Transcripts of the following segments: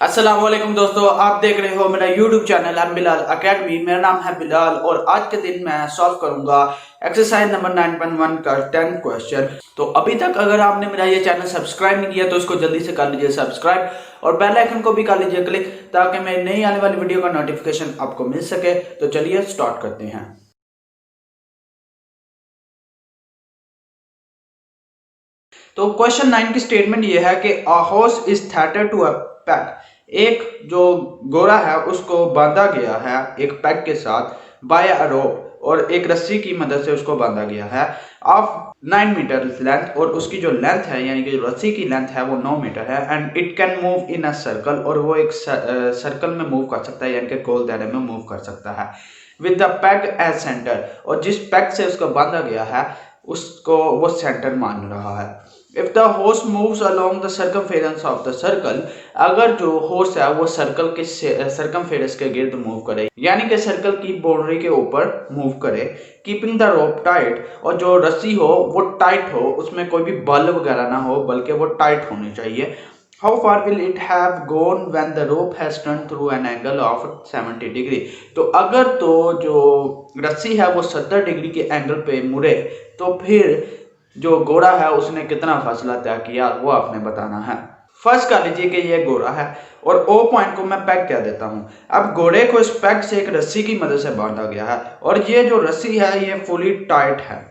अस्सलाम वालेकुम दोस्तों, आप देख रहे हो मेरा YouTube channel M Bilal academy. मेरा नाम है बिलाल और आज के दिन मैं सॉल्व करूंगा एक्सरसाइज नंबर 9.1 का 10th क्वेश्चन। तो अभी तक अगर आपने मेरा ये चैनल सब्सक्राइब नहीं किया तो इसको जल्दी से कर लीजिए सब्सक्राइब और बेल आइकन को भी कर लीजिए क्लिक ताकि मेरी नई आने वाली वीडियो का नोटिफिकेशन आपको मिल सके। तो चलिए स्टार्ट करते हैं। तो क्वेश्चन 9 की स्टेटमेंट ये है कि अ हॉर्स इज थेटेड टू अ पैक। एक जो घोड़ा है उसको बांधा गया है एक पैक के साथ बाय अ रोप, और एक रस्सी की मदद से उसको बांधा गया है ऑफ 9 मीटर लेंथ, और उसकी जो लेंथ है यानी कि जो रस्सी की लेंथ है वो 9 मीटर है। And it can move in a circle, और वो एक सर्कल में मूव कर सकता है यानी कि गोल दायरे में मूव कर सकता है with the pack as centre, और जिस पैक से उसको बांधा गया है उसको वो सेंटर मान रहा है। If the horse moves along the circumference of the circle, अगर जो हॉर्स है वो सर्कल के सर्कमफेरेंस के गिर्द मूव करे यानी कि सर्कल की बाउंड्री के ऊपर मूव करे, कीपिंग द रोप टाइट, और जो रस्सी हो वो टाइट हो, उसमें कोई भी बल वगैरह ना हो बल्कि वो टाइट होनी चाहिए। How far will it have gone when the rope has turned through an angle of 70 degree. तो अगर तो जो रस्सी है वो 70 डिग्री के एंगल पे मुड़े तो फिर जो घोड़ा है उसने कितना फासला तय किया वो आपने बताना है। फर्स्ट कर लीजिए कि ये घोड़ा है और ओ पॉइंट को मैं पैक कह देता हूँ। अब घोड़े को इस पैक से एक रस्सी की मदद से बांधा गया है और ये जो रस्सी है ये फुली टाइट है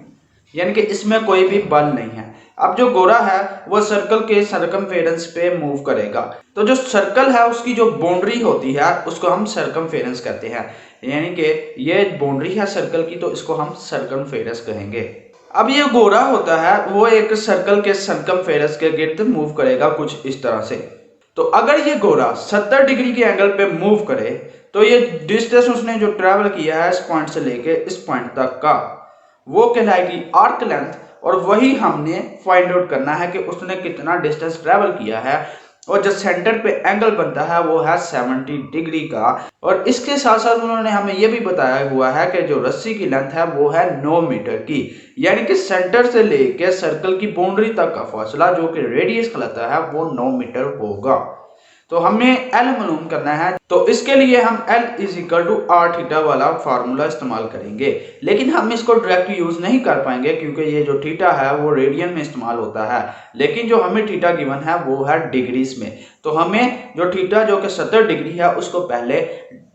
यानी कि इसमें कोई भी बल नहीं है। अब जो घोड़ा है वो सर्कल के सर्कमफेरेंस पे मूव करेगा, तो जो सर्कल है उसकी जो बाउंड्री होती है उसको हम सर्कमफेरेंस कहते हैं, यानी कि ये बाउंड्री है सर्कल की तो इसको हम सर्कमफेरेंस कहेंगे। अब ये घोड़ा होता है वो एक सर्कल के सर्कमफेरेंस के गिर्द मूव करेगा कुछ इस तरह से। तो अगर ये घोड़ा 70 डिग्री के एंगल पे मूव करे तो ये डिस्टेंस उसने जो ट्रेवल किया है इस पॉइंट से लेके इस पॉइंट तक का वो कहलाएगी आर्क लेंथ, और वही हमने फाइंड आउट करना है कि उसने कितना डिस्टेंस ट्रेवल किया है। और जो सेंटर पे एंगल बनता है वो है 70 डिग्री का, और इसके साथ साथ उन्होंने हमें ये भी बताया हुआ है कि जो रस्सी की लेंथ है वो है 9 मीटर की, यानी कि सेंटर से लेके सर्कल की बाउंड्री तक का फासला जो कि रेडियस कहलाता है वो 9 मीटर होगा। तो हमें एल मालूम करना है, तो इसके लिए हम L is equal to r theta वाला फार्मूला इस्तेमाल करेंगे, लेकिन हम इसको डायरेक्ट यूज नहीं कर पाएंगे क्योंकि ये जो थीटा है वो रेडियन में इस्तेमाल होता है, लेकिन जो हमें थीटा गिवन है वो है डिग्रीज में। तो हमें जो थीटा जो कि 70 डिग्री है उसको पहले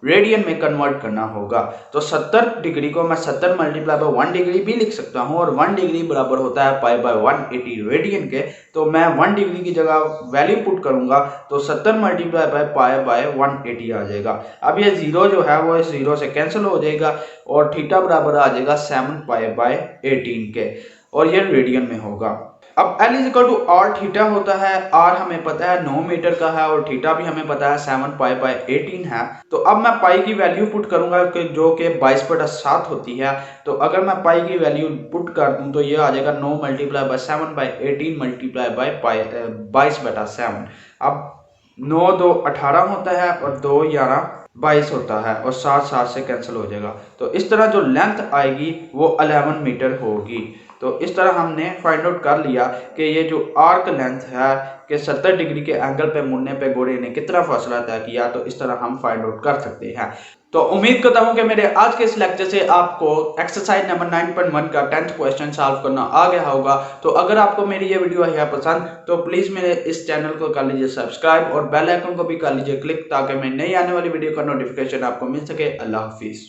रेडियन में कन्वर्ट करना होगा। तो 70 डिग्री को मैं 70 मल्टीप्लाई बाय 1 डिग्री भी लिख सकता हूँ, और 1 डिग्री बराबर होता है पाई बाय 180 रेडियन के। तो मैं 1 डिग्री की जगह वैल्यू पुट करूंगा तो 70 मल्टीप्लाई बाय पाई बाय 180 आ जाएगा। अब ये जीरो जो है वो इस जीरो से कैंसिल हो जाएगा और थीटा बराबर आ जाएगा 7 पाई बाय 18 के, और ये रेडियन में होगा। अब L is equal to r theta होता है, आर हमें पता है 9 मीटर का है और थीटा भी हमें पता है 7 पाई बाय 18 है। तो अब मैं पाई की वैल्यू पुट करूंगा कि जो कि 22/7 होती है। तो अगर मैं पाई की वैल्यू पुट कर दूं तो ये आ जाएगा 9 multiply by 7 by 18 multiply by 22/7। अब 9 2 18 होता है और 2 11 22 होता है, और 7 7 से कैंसिल हो जाएगा। तो इस तरह जो लेंथ आएगी वो 11 मीटर होगी। तो इस तरह हमने फाइंड आउट कर लिया कि ये जो आर्क लेंथ है कि 70 डिग्री के एंगल पे मुड़ने पे घोड़े ने कितना फासला तय किया, तो इस तरह हम फाइंड आउट कर सकते हैं। तो उम्मीद करता हूं कि मेरे आज के इस लेक्चर से आपको एक्सरसाइज नंबर 9.1 का 10th क्वेश्चन सॉल्व करना आ गया होगा। तो अगर आपको मेरी ये वीडियो है पसंद तो प्लीज मेरे इस चैनल को कर लीजिए सब्सक्राइब और बेल आइकन को भी कर लीजिए क्लिक ताकि मैं नई आने वाली वीडियो का नोटिफिकेशन आपको मिल सके। अल्लाह हाफिज।